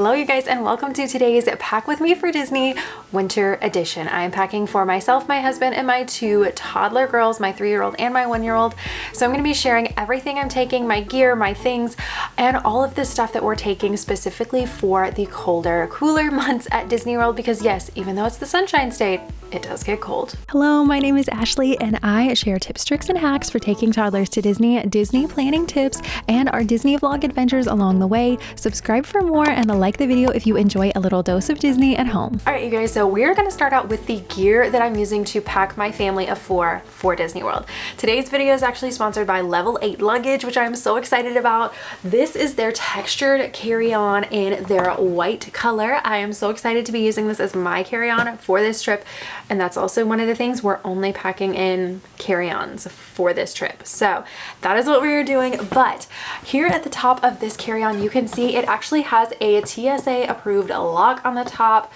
Hello you guys, and welcome to today's Pack With Me for Disney Winter Edition. I am packing for myself, my husband, and my two toddler girls, my 3-year-old and my 1-year-old. So I'm going to be sharing everything I'm taking, my gear, my things, and all of the stuff that we're taking specifically for the colder, cooler months at Disney World, because yes, even though it's the Sunshine State, it does get cold. Hello, my name is Ashley, and I share tips, tricks, and hacks for taking toddlers to Disney, Disney planning tips, and our Disney vlog adventures along the way. Subscribe for more and like the video if you enjoy a little dose of Disney at home. All right, you guys, so we're gonna start out with the gear that I'm using to pack my family of 4 for Disney World. Today's video is actually sponsored by Level 8 Luggage, which I'm so excited about. This is their textured carry-on in their white color. I am so excited to be using this as my carry-on for this trip. And that's also one of the things, we're only packing in carry-ons for this trip. So that is what we are doing. But here at the top of this carry-on, you can see it actually has a TSA approved lock on the top.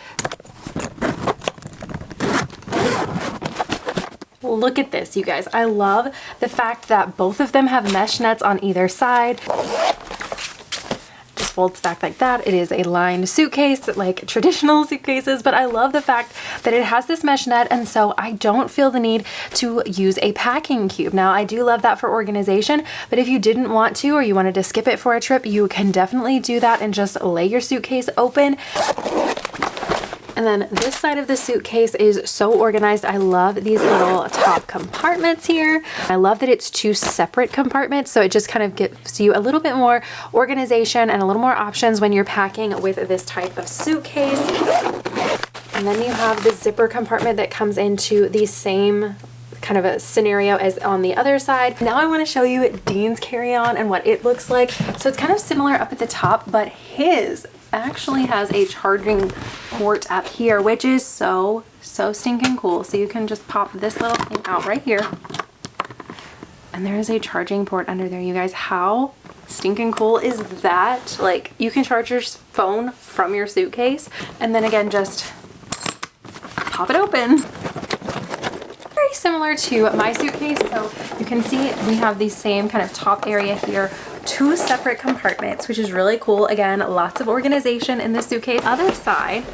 Look at this, you guys. I love the fact that both of them have mesh nets on either side. Folds back like that. It is a lined suitcase, like traditional suitcases, but I love the fact that it has this mesh net, and so I don't feel the need to use a packing cube. Now, I do love that for organization, but if you didn't want to, or you wanted to skip it for a trip, you can definitely do that and just lay your suitcase open. And then this side of the suitcase is so organized. I love these little top compartments here. I love that it's 2 separate compartments, so it just kind of gives you a little bit more organization and a little more options when you're packing with this type of suitcase. And then you have the zipper compartment that comes into the same kind of a scenario as on the other side. Now I want to show you Dean's carry-on and what it looks like. So it's kind of similar up at the top, but his actually has a charging port up here, which is so stinking cool. So you can just pop this little thing out right here, and there is a charging port under there. You guys, how stinking cool is that? Like, you can charge your phone from your suitcase, and then again, just pop it open. Very similar to my suitcase. So you can see we have the same kind of top area here, 2 separate compartments, which is really cool. Again, lots of organization in the suitcase. Other side,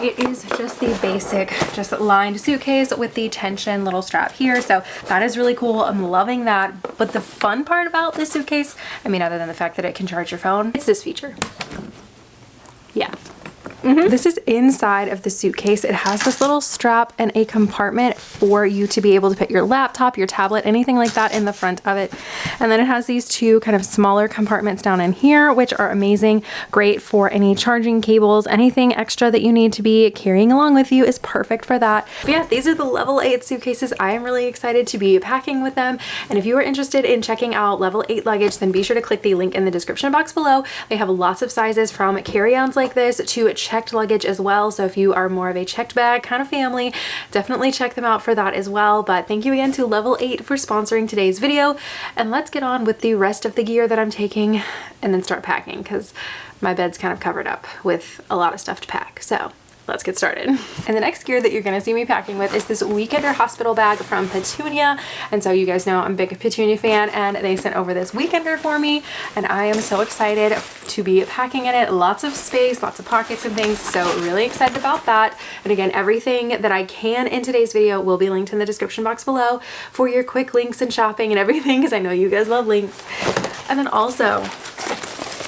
it is just the basic, just lined suitcase with the tension little strap here. So that is really cool. I'm loving that. But the fun part about this suitcase, I mean, other than the fact that it can charge your phone, it's this feature. Yeah. This is inside of the suitcase. It has this little strap and a compartment for you to be able to put your laptop, your tablet, anything like that in the front of it. And then it has these 2 kind of smaller compartments down in here, which are amazing. Great for any charging cables, anything extra that you need to be carrying along with you is perfect for that. But yeah, these are the Level 8 suitcases. I am really excited to be packing with them. And if you are interested in checking out Level 8 Luggage, then be sure to click the link in the description box below. They have lots of sizes from carry-ons like this to checked luggage as well. So if you are more of a checked bag kind of family, definitely check them out for that as well. But thank you again to Level 8 for sponsoring today's video, and let's get on with the rest of the gear that I'm taking and then start packing, because my bed's kind of covered up with a lot of stuff to pack. So let's get started. And the next gear that you're gonna see me packing with is this Weekender hospital bag from Petunia. And so you guys know I'm a big Petunia fan, and they sent over this Weekender for me, and I am so excited to be packing in it. Lots of space, lots of pockets and things, so really excited about that. And again, everything that I can in today's video will be linked in the description box below for your quick links and shopping and everything, because I know you guys love links. And then also,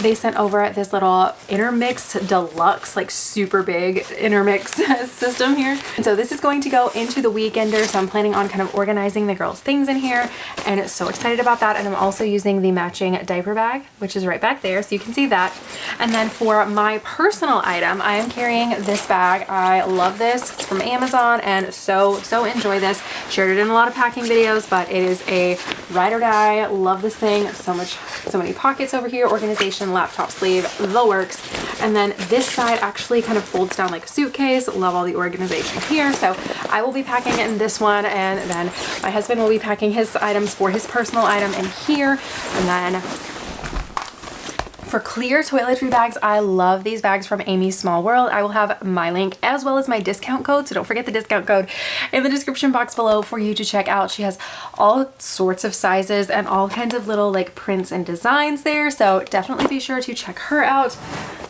they sent over this little Intermix Deluxe, like super big Intermix system here. And so this is going to go into the Weekender. So I'm planning on kind of organizing the girls' things in here, and so excited about that. And I'm also using the matching diaper bag, which is right back there, so you can see that. And then for my personal item, I am carrying this bag. I love this. It's from Amazon, and so enjoy this. Shared it in a lot of packing videos, but it is a ride or die. Love this thing so much. So many pockets over here, organization, laptop sleeve, the works. And then this side actually kind of folds down like a suitcase. Love all the organization here. So I will be packing in this one, and then my husband will be packing his items for his personal item in here. And then For clear toiletry bags, I love these bags from Amy's Small World. I will have my link as well as my discount code, so don't forget the discount code in the description box below for you to check out. She has all sorts of sizes and all kinds of little like prints and designs there, so definitely be sure to check her out.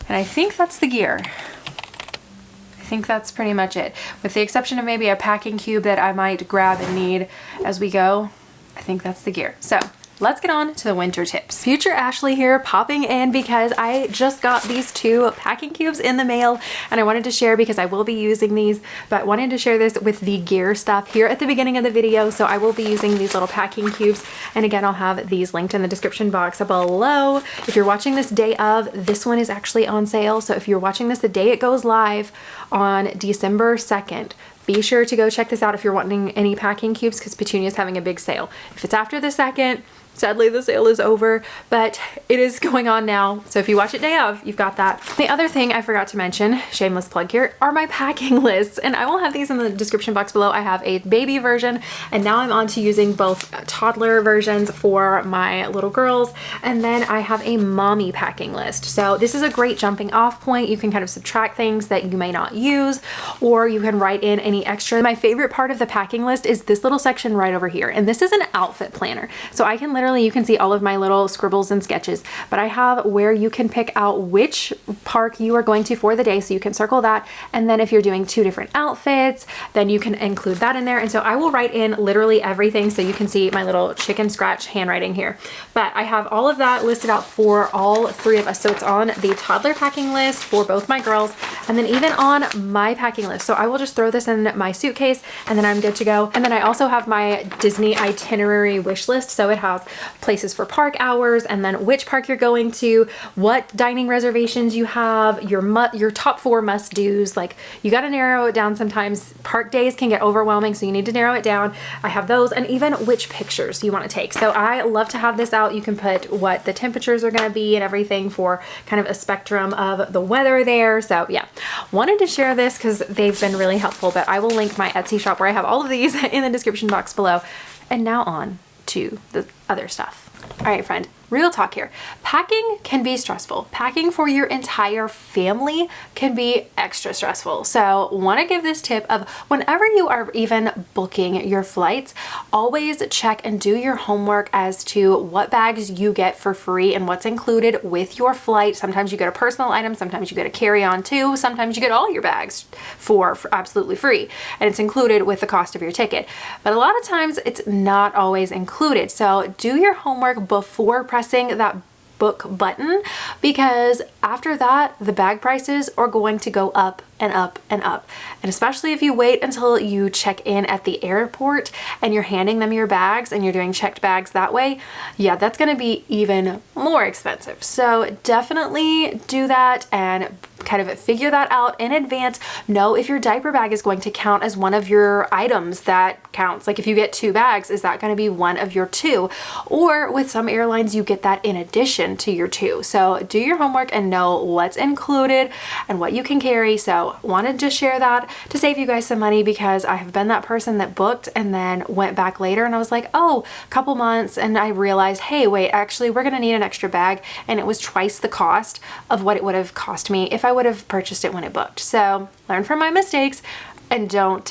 And I think that's the gear. I think that's pretty much it. With the exception of maybe a packing cube that I might grab and need as we go, I think that's the gear. So let's get on to the winter tips. Future Ashley here, popping in because I just got these 2 packing cubes in the mail and I wanted to share because I will be using these, but wanted to share this with the gear stuff here at the beginning of the video. So I will be using these little packing cubes. And again, I'll have these linked in the description box below. If you're watching this day of, this one is actually on sale. So if you're watching this the day it goes live on December 2nd, be sure to go check this out if you're wanting any packing cubes because Petunia's having a big sale. If it's after the 2nd, sadly the sale is over, but it is going on now. So if you watch it day of, you've got that. The other thing I forgot to mention, shameless plug here, are my packing lists. And I will have these in the description box below. I have a baby version and now I'm on to using both toddler versions for my little girls. And then I have a mommy packing list. So this is a great jumping off point. You can kind of subtract things that you may not use, or you can write in any extra. My favorite part of the packing list is this little section right over here. And this is an outfit planner. So I can literally, you can see all of my little scribbles and sketches, but I have where you can pick out which park you are going to for the day. So you can circle that. And then if you're doing 2 different outfits, then you can include that in there. And so I will write in literally everything. So you can see my little chicken scratch handwriting here, but I have all of that listed out for all 3 of us. So it's on the toddler packing list for both my girls, and then even on my packing list. So I will just throw this in my suitcase and then I'm good to go. And then I also have my Disney itinerary wish list. So it has places for park hours and then which park you're going to, what dining reservations you have, your top 4 must-dos. Like, you got to narrow it down. Sometimes park days can get overwhelming, so you need to narrow it down. I have those, and even which pictures you want to take. So I love to have this out. You can put what the temperatures are going to be and everything for kind of a spectrum of the weather there. So yeah, wanted to share this because they've been really helpful, but I will link my Etsy shop where I have all of these in the description box below. And now on to the other stuff. All right, friend, real talk here. Packing can be stressful. Packing for your entire family can be extra stressful. So want to give this tip of whenever you are even booking your flights, always check and do your homework as to what bags you get for free and what's included with your flight. Sometimes you get a personal item, sometimes you get a carry-on too, sometimes you get all your bags for absolutely free, and it's included with the cost of your ticket. But a lot of times it's not always included. So do your homework before pressing that book button, because after that the bag prices are going to go up and up and up. And especially if you wait until you check in at the airport and you're handing them your bags and you're doing checked bags that way, yeah, that's going to be even more expensive. So definitely do that and kind of figure that out in advance. Know if your diaper bag is going to count as one of your items that counts. Like if you get 2 bags, is that going to be one of your 2? Or with some airlines, you get that in addition to your 2. So do your homework and know what's included and what you can carry. So wanted to share that to save you guys some money, because I have been that person that booked and then went back later and I was like, oh, a couple months, and I realized, hey, wait, actually we're going to need an extra bag, and it was twice the cost of what it would have cost me if I would have purchased it when it booked. So learn from my mistakes and don't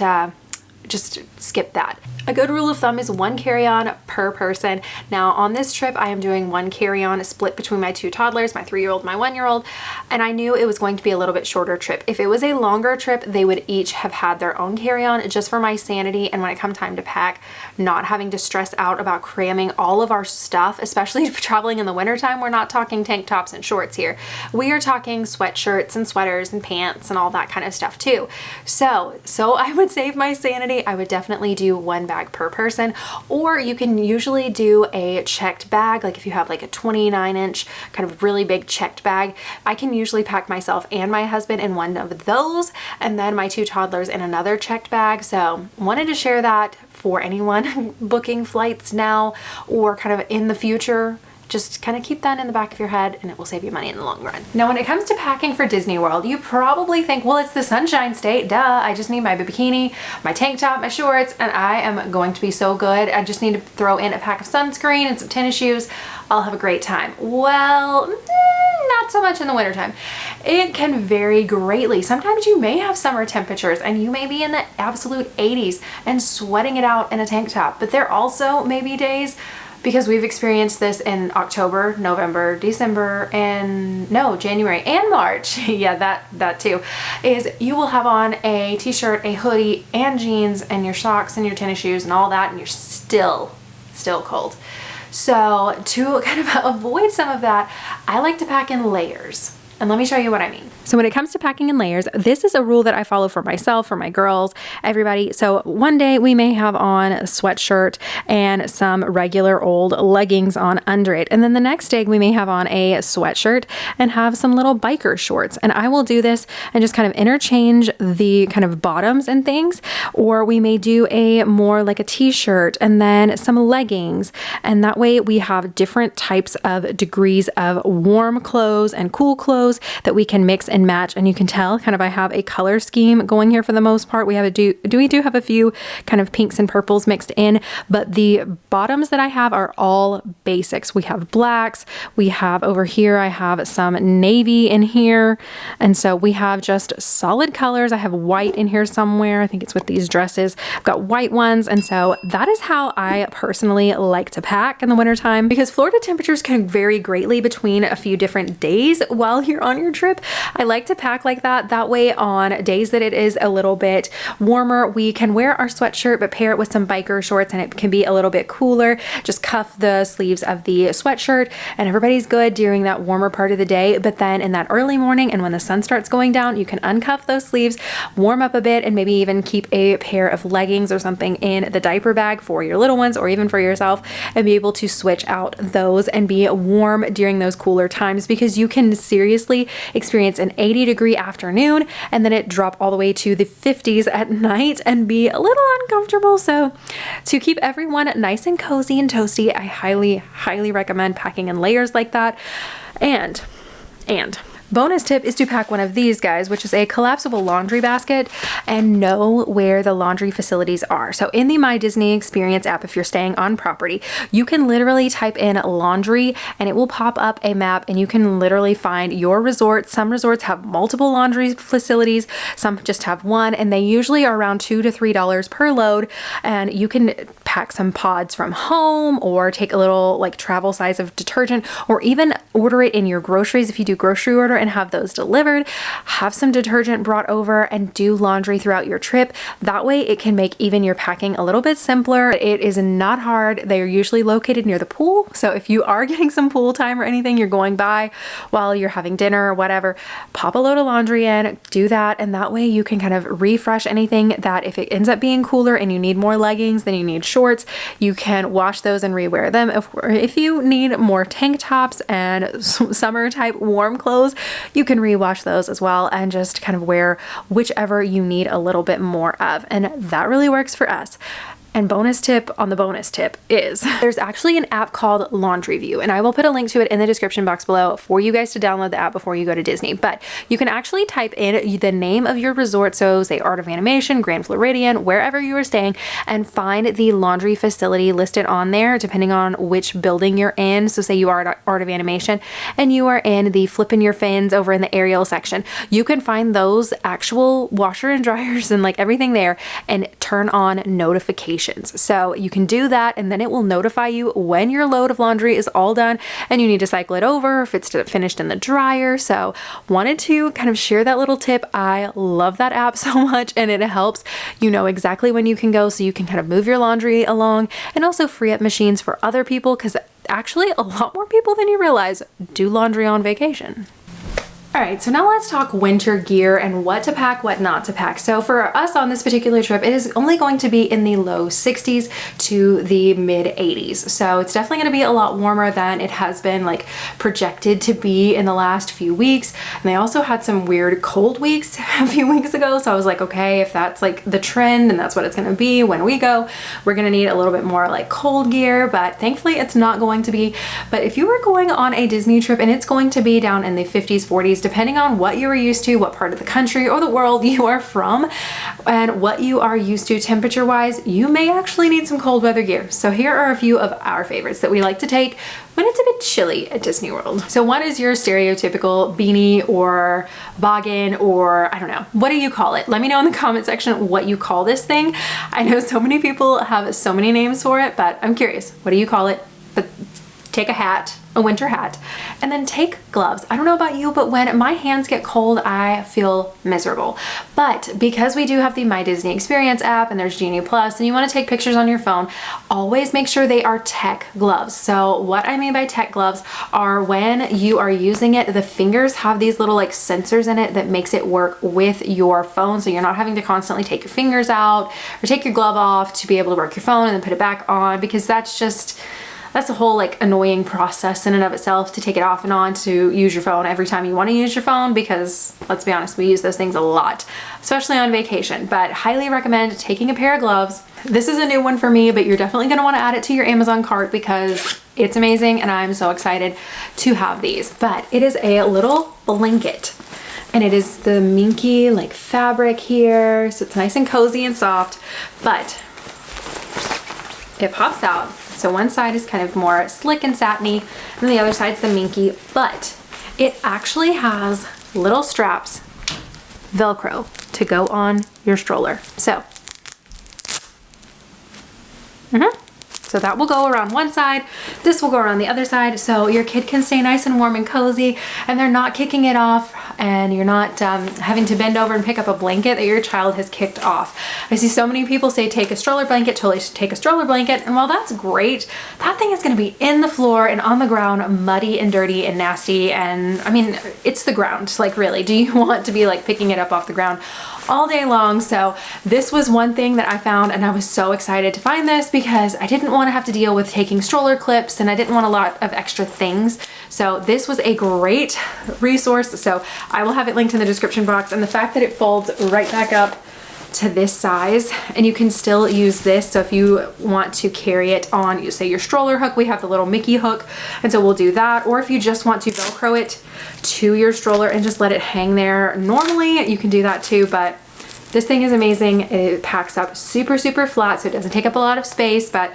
just skip that. A good rule of thumb is 1 carry-on per person. Now on this trip, I am doing 1 carry-on split between my 2 toddlers, my 3-year-old, my 1-year-old, and I knew it was going to be a little bit shorter trip. If it was a longer trip, they would each have had their own carry-on, just for my sanity, and when it comes time to pack, not having to stress out about cramming all of our stuff, especially traveling in the wintertime. We're not talking tank tops and shorts here. We are talking sweatshirts and sweaters and pants and all that kind of stuff too. So I would save my sanity. I would definitely do 1 bag per person, or you can usually do a checked bag. Like if you have like a 29-inch kind of really big checked bag, I can usually pack myself and my husband in one of those, and then my 2 toddlers in another checked bag. So wanted to share that for anyone booking flights now or kind of in the future. Just kind of keep that in the back of your head and it will save you money in the long run. Now, when it comes to packing for Disney World, you probably think, well, it's the Sunshine State, duh. I just need my bikini, my tank top, my shorts, and I am going to be so good. I just need to throw in a pack of sunscreen and some tennis shoes. I'll have a great time. Well, not so much in the wintertime. It can vary greatly. Sometimes you may have summer temperatures and you may be in the absolute 80s and sweating it out in a tank top, but there also may be days because we've experienced this in October, November, December, and no, January and March. Yeah, that too, is you will have on a t-shirt, a hoodie, and jeans, and your socks and your tennis shoes and all that, and you're still cold. So to kind of avoid some of that, I like to pack in layers. And let me show you what I mean. So when it comes to packing in layers, this is a rule that I follow for myself, for my girls, everybody. So one day we may have on a sweatshirt and some regular old leggings on under it. And then the next day we may have on a sweatshirt and have some little biker shorts. And I will do this and just kind of interchange the kind of bottoms and things. Or we may do a more like a t-shirt and then some leggings. And that way we have different types of degrees of warm clothes and cool clothes that we can mix and match. And you can tell kind of I have a color scheme going here for the most part. We do have a few kind of pinks and purples mixed in, but the bottoms that I have are all basics. We have blacks, we have over here, I have some navy in here. And so we have just solid colors. I have white in here somewhere. I think it's with these dresses. I've got white ones. And so that is how I personally like to pack in the wintertime, because Florida temperatures can vary greatly between a few different days while you're on your trip. I like to pack like that. That way on days that it is a little bit warmer, we can wear our sweatshirt but pair it with some biker shorts and it can be a little bit cooler. Just cuff the sleeves of the sweatshirt and everybody's good during that warmer part of the day. But then in that early morning and when the sun starts going down, you can uncuff those sleeves, warm up a bit, and maybe even keep a pair of leggings or something in the diaper bag for your little ones or even for yourself, and be able to switch out those and be warm during those cooler times, because you can seriously experience an 80-degree afternoon and then it drop all the way to the 50s at night and be a little uncomfortable. So to keep everyone nice and cozy and toasty, I highly recommend packing in layers like that. And bonus tip is to pack one of these guys, which is a collapsible laundry basket, and know where the laundry facilities are. So in the My Disney Experience app, if you're staying on property, you can literally type in laundry and it will pop up a map and you can literally find your resort. Some resorts have multiple laundry facilities, some just have one, and they usually are around $2 to $3 per load. And you can pack some pods from home or take a little like travel size of detergent, or even order it in your groceries if you do grocery order and have those delivered. Have some detergent brought over and do laundry throughout your trip. That way it can make even your packing a little bit simpler. It is not hard. They are usually located near the pool. So if you are getting some pool time or anything, you're going by while you're having dinner or whatever, pop a load of laundry in, do that. And that way you can kind of refresh anything that if it ends up being cooler and you need more leggings than you need shorts, you can wash those and rewear them. If you need more tank tops and summer type warm clothes, you can rewash those as well and just kind of wear whichever you need a little bit more of. And that really works for us. And bonus tip on the bonus tip is there's actually an app called Laundry View, and I will put a link to it in the description box below for you guys to download the app before you go to Disney. But you can actually type in the name of your resort, so say Art of Animation, Grand Floridian, wherever you are staying, and find the laundry facility listed on there depending on which building you're in. So say you are at Art of Animation and you are in the Flippin' Your Fins over in the Ariel section. You can find those actual washer and dryers and like everything there and turn on notifications. So you can do that and then it will notify you when your load of laundry is all done and you need to cycle it over if it's finished in the dryer. So wanted to kind of share that little tip. I love that app so much and it helps you know exactly when you can go, so you can kind of move your laundry along and also free up machines for other people, because actually a lot more people than you realize do laundry on vacation. All right, so now let's talk winter gear and what to pack, what not to pack. So for us on this particular trip, it is only going to be in the low 60s to the mid 80s. So it's definitely gonna be a lot warmer than it has been like projected to be in the last few weeks. And they also had some weird cold weeks a few weeks ago. So I was like, okay, if that's like the trend and that's what it's gonna be when we go, we're gonna need a little bit more like cold gear, but thankfully it's not going to be. But if you were going on a Disney trip and it's going to be down in the 50s, 40s, depending on what you are used to, what part of the country or the world you are from, and what you are used to temperature wise, you may actually need some cold weather gear. So here are a few of our favorites that we like to take when it's a bit chilly at Disney World. So one is your stereotypical beanie or boggin, or I don't know, what do you call it? Let me know in the comment section what you call this thing. I know so many people have so many names for it, but I'm curious, what do you call it? take a hat, a winter hat, and then take gloves. I don't know about you, but when my hands get cold, I feel miserable. But because we do have the My Disney Experience app and there's Genie Plus, and you want to take pictures on your phone, always make sure they are tech gloves. So what I mean by tech gloves are when you are using it, the fingers have these little like sensors in it that makes it work with your phone. So you're not having to constantly take your fingers out or take your glove off to be able to work your phone and then put it back on, because that's a whole like annoying process in and of itself to take it off and on to use your phone every time you want to use your phone, because let's be honest, we use those things a lot, especially on vacation. But highly recommend taking a pair of gloves. This is a new one for me, but you're definitely going to want to add it to your Amazon cart because it's amazing and I'm so excited to have these. But it is a little blanket and it is the minky like fabric here, so it's nice and cozy and soft, but it pops out. So one side is kind of more slick and satiny, and the other side's the minky, but it actually has little straps, Velcro, to go on your stroller. So, so that will go around one side, this will go around the other side, so your kid can stay nice and warm and cozy, and they're not kicking it off, and you're not having to bend over and pick up a blanket that your child has kicked off. I see so many people say take a stroller blanket, totally take a stroller blanket, and while that's great, that thing is gonna be in the floor and on the ground, muddy and dirty and nasty, and I mean, it's the ground, like really, do you want to be like picking it up off the ground all day long? So this was one thing that I found, and I was so excited to find this because I didn't want to have to deal with taking stroller clips and I didn't want a lot of extra things. So this was a great resource. So I will have it linked in the description box, and the fact that it folds right back up to this size and you can still use this. So if you want to carry it on, you say your stroller hook, we have the little Mickey hook, and so we'll do that. Or if you just want to Velcro it to your stroller and just let it hang there normally, you can do that too. But this thing is amazing. It packs up super, super flat, so it doesn't take up a lot of space, but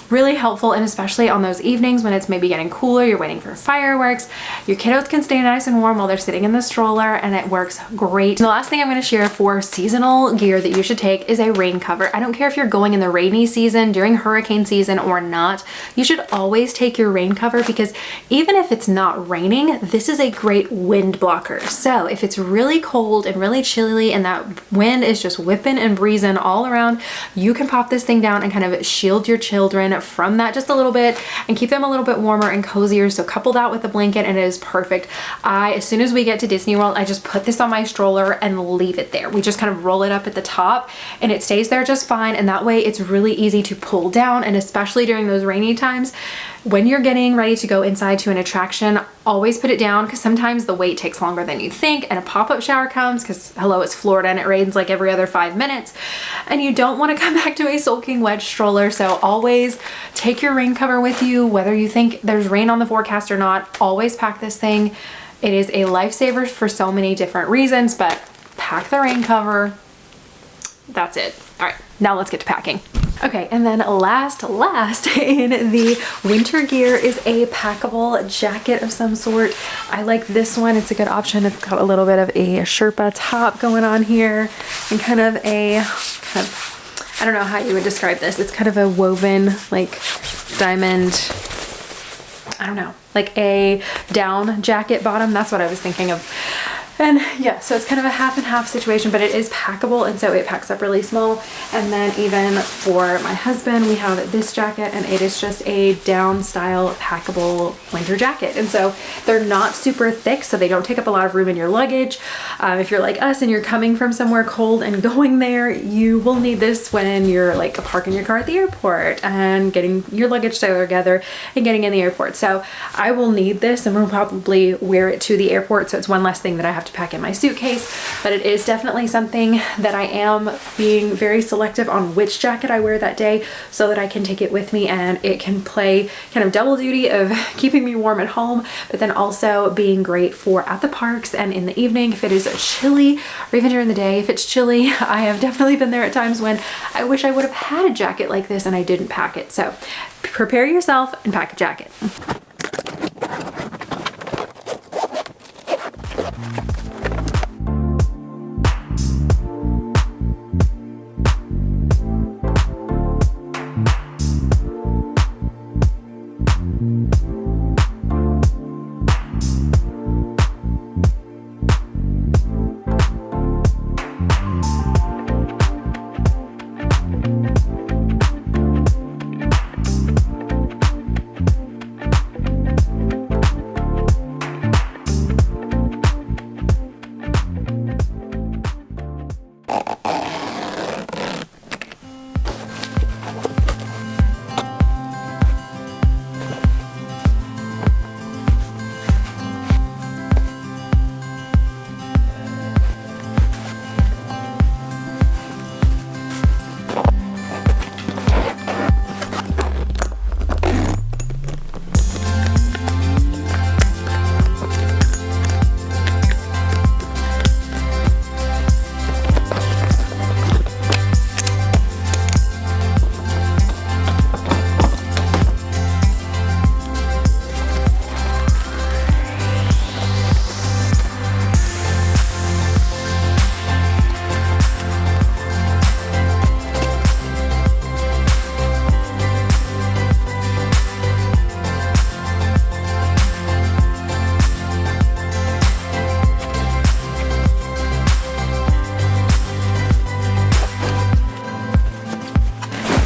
really helpful, and especially on those evenings when it's maybe getting cooler, you're waiting for fireworks, your kiddos can stay nice and warm while they're sitting in the stroller, and it works great. And the last thing I'm going to share for seasonal gear that you should take is a rain cover. I don't care if you're going in the rainy season, during hurricane season or not, you should always take your rain cover, because even if it's not raining, this is a great wind blocker. So if it's really cold and really chilly and that wind is just whipping and breezing all around, you can pop this thing down and kind of shield your children from that just a little bit and keep them a little bit warmer and cozier. So couple that with the blanket and it is perfect. As soon as we get to Disney World, I just put this on my stroller and leave it there. We just kind of roll it up at the top and it stays there just fine, and that way it's really easy to pull down. And especially during those rainy times, when you're getting ready to go inside to an attraction, always put it down, because sometimes the wait takes longer than you think and a pop-up shower comes, because hello, it's Florida and it rains like every other 5 minutes, and you don't want to come back to a soaking wet stroller. So always take your rain cover with you, whether you think there's rain on the forecast or not. Always pack this thing. It is a lifesaver for so many different reasons, but pack the rain cover. That's it. All right, now let's get to packing. Okay, and then last in the winter gear is a packable jacket of some sort. I like this one. It's a good option. It's got a little bit of a Sherpa top going on here and kind of I don't know how you would describe this. It's kind of a woven like diamond, I don't know, like a down jacket bottom. That's what I was thinking of. And yeah, so it's kind of a half and half situation, but it is packable, and so it packs up really small. And then even for my husband, we have this jacket, and it is just a down style packable winter jacket. And so they're not super thick, so they don't take up a lot of room in your luggage. If you're like us and you're coming from somewhere cold and going there, you will need this when you're like parking your car at the airport and getting your luggage together and getting in the airport. So I will need this, and we'll probably wear it to the airport, so it's one less thing that I have to pack in my suitcase. But it is definitely something that I am being very selective on which jacket I wear that day, so that I can take it with me and it can play kind of double duty of keeping me warm at home, but then also being great for at the parks and in the evening if it is chilly, or even during the day if it's chilly. I have definitely been there at times when I wish I would have had a jacket like this and I didn't pack it. So prepare yourself and pack a jacket.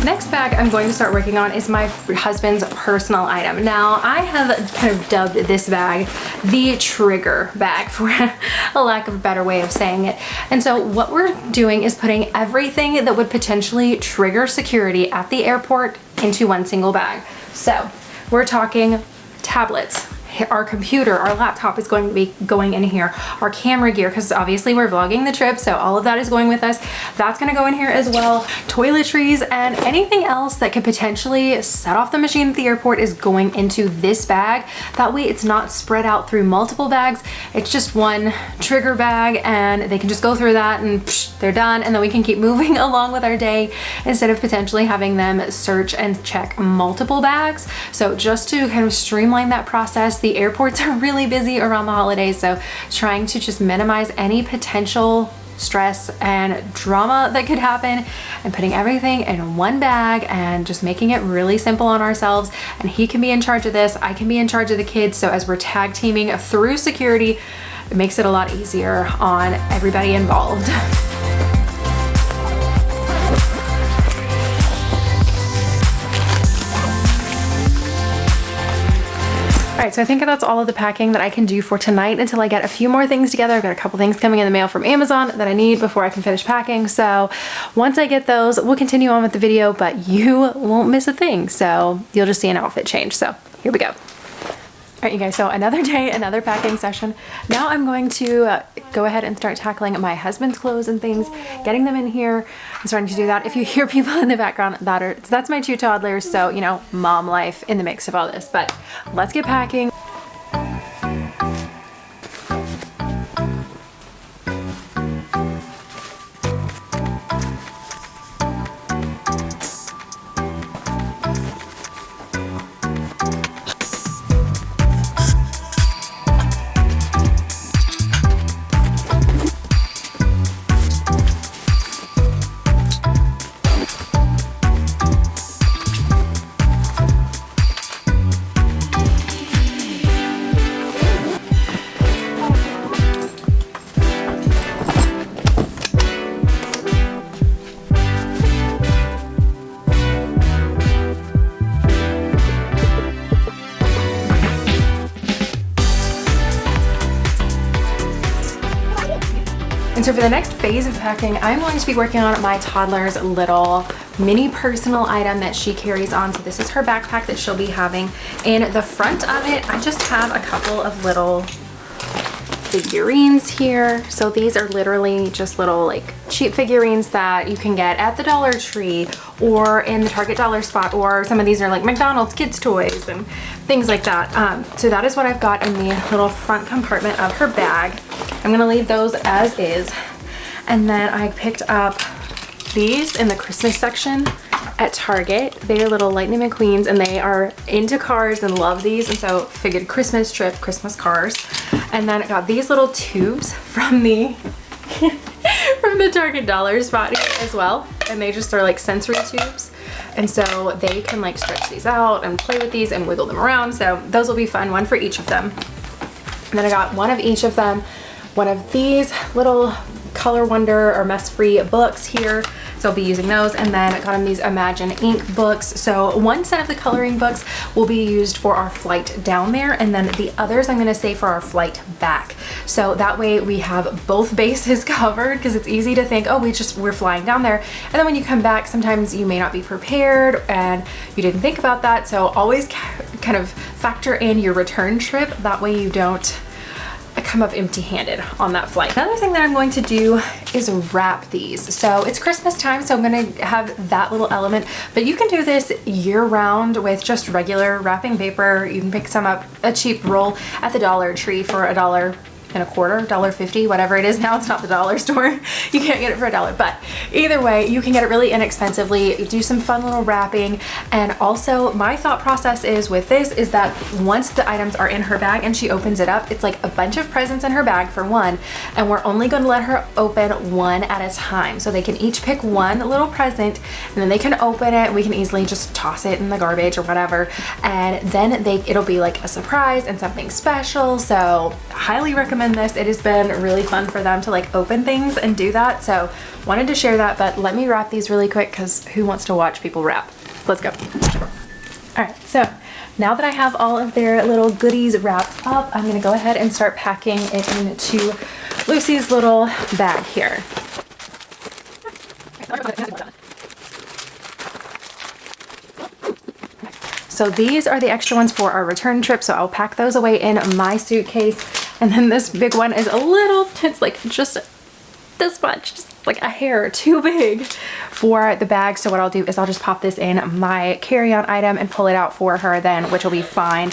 Next bag I'm going to start working on is my husband's personal item. Now, I have kind of dubbed this bag the trigger bag, for a lack of a better way of saying it. And so what we're doing is putting everything that would potentially trigger security at the airport into one single bag. So we're talking tablets. Our computer, our laptop is going to be going in here. Our camera gear, because obviously we're vlogging the trip, so all of that is going with us. That's gonna go in here as well. Toiletries and anything else that could potentially set off the machine at the airport is going into this bag. That way it's not spread out through multiple bags. It's just one trigger bag and they can just go through that and psh, they're done, and then we can keep moving along with our day instead of potentially having them search and check multiple bags. So just to kind of streamline that process, the airports are really busy around the holidays, so trying to just minimize any potential stress and drama that could happen and putting everything in one bag and just making it really simple on ourselves. And he can be in charge of this, I can be in charge of the kids, so as we're tag teaming through security, it makes it a lot easier on everybody involved. All right, so I think that's all of the packing that I can do for tonight until I get a few more things together. I've got a couple things coming in the mail from Amazon that I need before I can finish packing. So once I get those, we'll continue on with the video, but you won't miss a thing. So you'll just see an outfit change. So here we go. All right, you guys, so another day, another packing session. Now I'm going to go ahead and start tackling my husband's clothes and things, getting them in here. I'm starting to do that. If you hear people in the background, that's my 2 toddlers. So, you know, mom life in the mix of all this, but let's get packing. So for the next phase of packing, I'm going to be working on my toddler's little mini personal item that she carries on. So this is her backpack that she'll be having. In the front of it, I just have a couple of little figurines here. So these are literally just little like cheap figurines that you can get at the Dollar Tree or in the Target dollar spot, or some of these are like McDonald's kids toys and things like that. So that is what I've got in the little front compartment of her bag. I'm gonna leave those as is. And then I picked up these in the Christmas section at Target. They are little Lightning McQueens and they are into cars and love these, and so figured Christmas trip, Christmas cars. And then I got these little tubes from the from the Target dollar spot here as well, and they just are like sensory tubes, and so they can like stretch these out and play with these and wiggle them around. So those will be fun, one for each of them. And then I got one of each of them, one of these little Color Wonder or mess-free books here, so I'll be using those. And then I got them these Imagine ink books. So one set of the coloring books will be used for our flight down there, and then the others I'm going to save for our flight back. So that way we have both bases covered, because it's easy to think, oh, we're flying down there, and then when you come back, sometimes you may not be prepared and you didn't think about that. So always kind of factor in your return trip. That way you don't come up empty-handed on that flight. Another thing that I'm going to do is wrap these. So it's Christmas time, so I'm going to have that little element, but you can do this year-round with just regular wrapping paper. You can pick some up, a cheap roll at the Dollar Tree for $1.25, $1.50, whatever it is now. It's not the dollar store. You can't get it for $1, but either way, you can get it really inexpensively. Do some fun little wrapping. And also my thought process is with this is that once the items are in her bag and she opens it up, it's like a bunch of presents in her bag for one, and we're only going to let her open one at a time. So they can each pick one little present, and then they can open it. We can easily just toss it in the garbage or whatever, and then it'll be like a surprise and something special. So highly recommend in this, it has been really fun for them to like open things and do that. So wanted to share that, but let me wrap these really quick because who wants to watch people wrap? Let's go. All right, so now that I have all of their little goodies wrapped up, I'm gonna go ahead and start packing it into Lucy's little bag here. So these are the extra ones for our return trip, so I'll pack those away in my suitcase. And then this big one is a little, it's like just this much, just like a hair too big for the bag. So what I'll do is I'll just pop this in my carry-on item and pull it out for her then, which will be fine.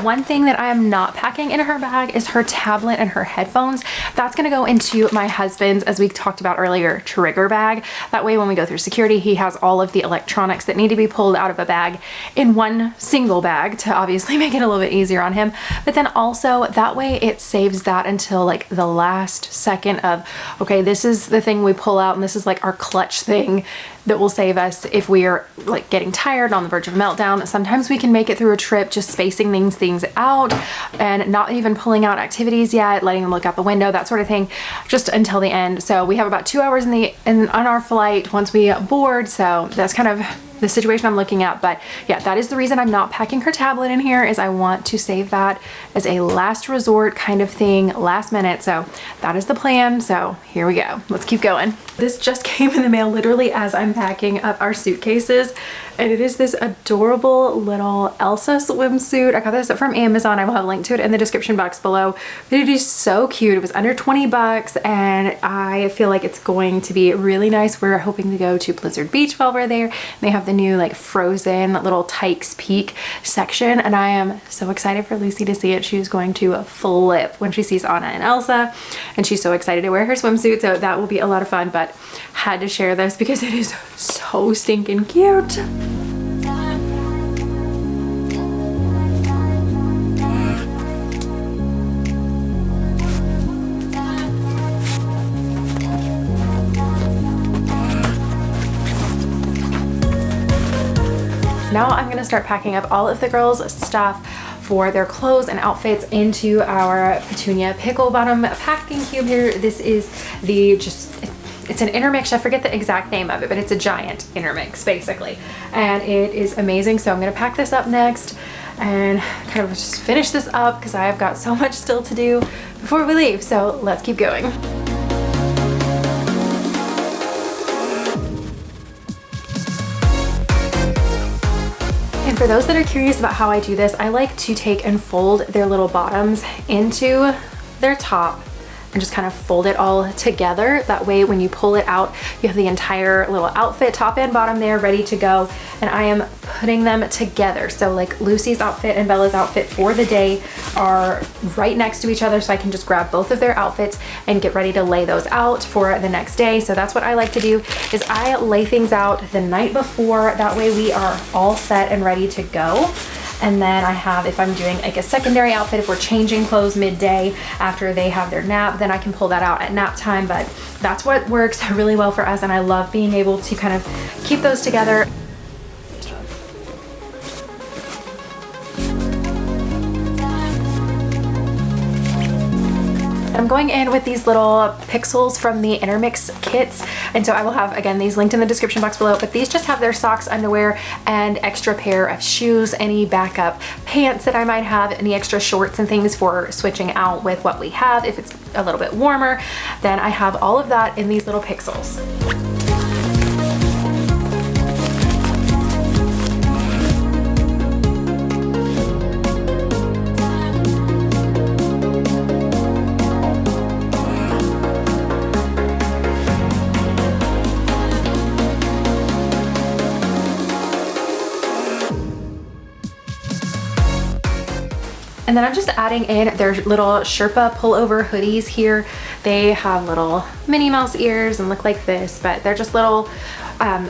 One thing that I am not packing in her bag is her tablet and her headphones. That's gonna go into my husband's, as we talked about earlier, trigger bag. That way when we go through security, he has all of the electronics that need to be pulled out of a bag in one single bag to obviously make it a little bit easier on him. But then also that way it saves that until like the last second of, okay, this is the thing we pull out and this is like our clutch thing that will save us if we are like getting tired, on the verge of a meltdown. Sometimes we can make it through a trip just spacing things out and not even pulling out activities yet, letting them look out the window, that sort of thing, just until the end. So we have about 2 hours on our flight once we board, so that's kind of the situation I'm looking at. But yeah, that is the reason I'm not packing her tablet in here, is I want to save that as a last resort kind of thing, last minute. So that is the plan. So here we go. Let's keep going. This just came in the mail literally as I'm packing up our suitcases, and it is this adorable little Elsa swimsuit. I got this from Amazon. I will have a link to it in the description box below. But it is so cute. It was under 20 bucks and I feel like it's going to be really nice. We're hoping to go to Blizzard Beach while we're there. They have the new like frozen little Tykes Peak section, and I am so excited for Lucy to see it. She's going to flip when she sees Anna and Elsa, and she's so excited to wear her swimsuit, so that will be a lot of fun. But had to share this because it is so stinking cute. Now I'm gonna start packing up all of the girls' stuff for their clothes and outfits into our Petunia pickle bottom packing cube here. This is the it's an intermix. I forget the exact name of it, but it's a giant intermix basically. And it is amazing. So I'm gonna pack this up next and kind of just finish this up because I have got so much still to do before we leave. So let's keep going. And for those that are curious about how I do this, I like to take and fold their little bottoms into their top and just kind of fold it all together. That way when you pull it out, you have the entire little outfit, top and bottom there, ready to go. And I am putting them together. So like Lucy's outfit and Bella's outfit for the day are right next to each other, so I can just grab both of their outfits and get ready to lay those out for the next day. So that's what I like to do, is I lay things out the night before. That way we are all set and ready to go. And then I have, if I'm doing like a secondary outfit, if we're changing clothes midday after they have their nap, then I can pull that out at nap time. But that's what works really well for us, and I love being able to kind of keep those together. I'm going in with these little pixels from the Intermix kits, and so I will have, again, these linked in the description box below, but these just have their socks, underwear, and extra pair of shoes, any backup pants that I might have, any extra shorts and things for switching out with what we have. If it's a little bit warmer, then I have all of that in these little pixels. And then I'm just adding in their little Sherpa pullover hoodies here. They have little Minnie Mouse ears and look like this, but they're just little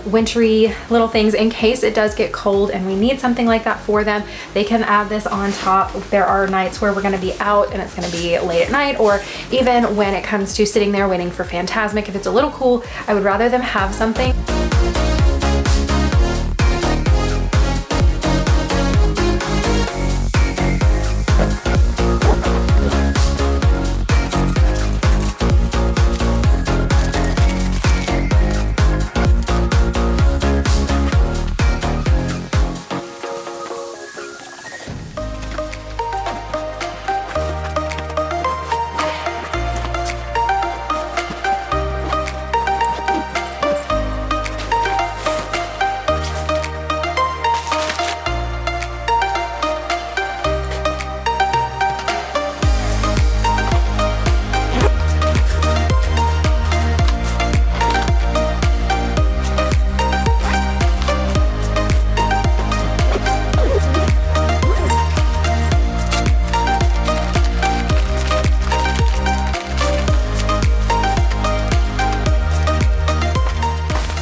wintry little things in case it does get cold and we need something like that for them. They can add this on top. There are nights where we're gonna be out and it's gonna be late at night, or even when it comes to sitting there waiting for Fantasmic, if it's a little cool, I would rather them have something.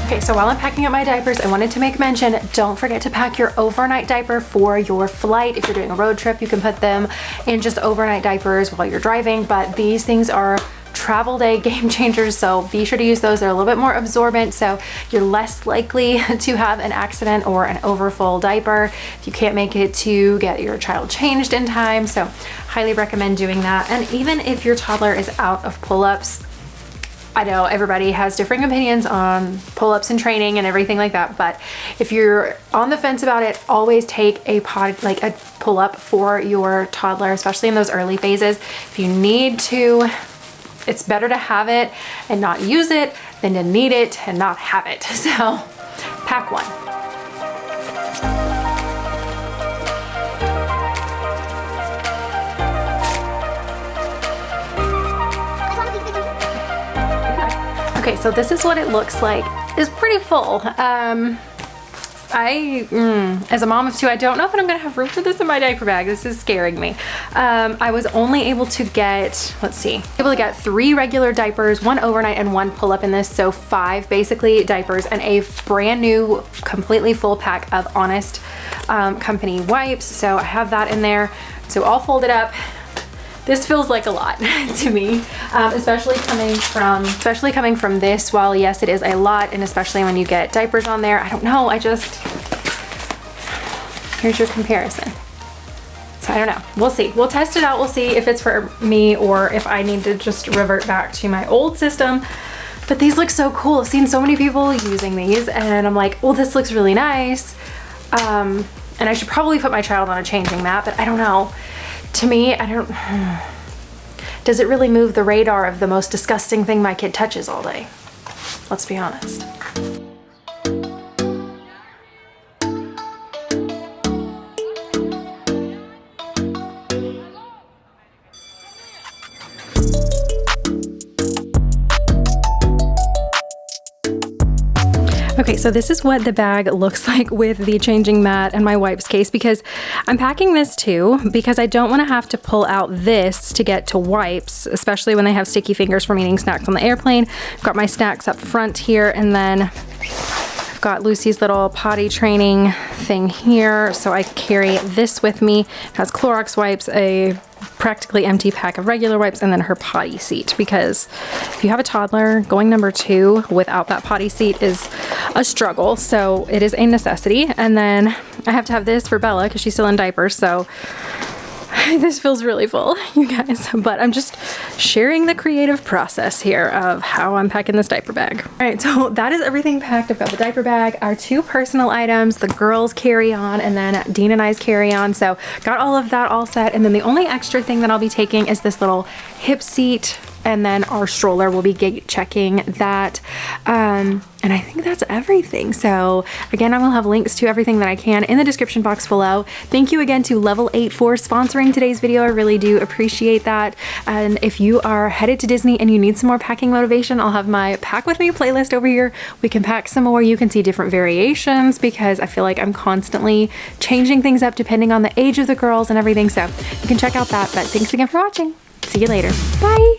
Okay, so while I'm packing up my diapers, I wanted to make mention, don't forget to pack your overnight diaper for your flight. If you're doing a road trip, you can put them in just overnight diapers while you're driving, but these things are travel day game changers, so be sure to use those. They're a little bit more absorbent, so you're less likely to have an accident or an overfull diaper if you can't make it to get your child changed in time. So highly recommend doing that. And even if your toddler is out of pull-ups, I know everybody has differing opinions on pull-ups and training and everything like that, but if you're on the fence about it, always take a pull-up for your toddler, especially in those early phases. If you need to, it's better to have it and not use it than to need it and not have it. So pack one. Okay, so this is what it looks like. It's pretty full. As a mom of two, I don't know if I'm gonna have room for this in my diaper bag. This is scaring me. I was only able to get, able to get 3 regular diapers, 1 overnight and 1 pull-up in this. So 5 basically diapers and a brand new, completely full pack of Honest company wipes. So I have that in there. So all folded up. This feels like a lot to me, especially coming from this. While yes, it is a lot, and especially when you get diapers on there, I don't know, here's your comparison. So I don't know, we'll see. We'll test it out. We'll see if it's for me or if I need to just revert back to my old system. But these look so cool. I've seen so many people using these and I'm like, well, this looks really nice. And I should probably put my child on a changing mat, but I don't know. To me, does it really move the radar of the most disgusting thing my kid touches all day? Let's be honest. Okay, so this is what the bag looks like with the changing mat and my wipes case, because I'm packing this too because I don't want to have to pull out this to get to wipes, especially when they have sticky fingers from eating snacks on the airplane. I've got my snacks up front here, and then I've got Lucy's little potty training thing here, so I carry this with me. It has Clorox wipes, a practically empty pack of regular wipes, and then her potty seat, because if you have a toddler, going number 2 without that potty seat is a struggle, so it is a necessity. And then I have to have this for Bella because she's still in diapers, so this feels really full, you guys, but I'm just sharing the creative process here of how I'm packing this diaper bag. All right, so that is everything packed. I've got the diaper bag, our 2 personal items, the girls' carry-on, and then Dean and I's carry-on. So got all of that all set, and then the only extra thing that I'll be taking is this little hip seat, and then our stroller will be gate checking that. And I think that's everything. So again, I will have links to everything that I can in the description box below. Thank you again to Level 8 for sponsoring today's video. I really do appreciate that. And if you are headed to Disney and you need some more packing motivation, I'll have my Pack With Me playlist over here. We can pack some more. You can see different variations because I feel like I'm constantly changing things up depending on the age of the girls and everything. So you can check out that. But thanks again for watching. See you later. Bye.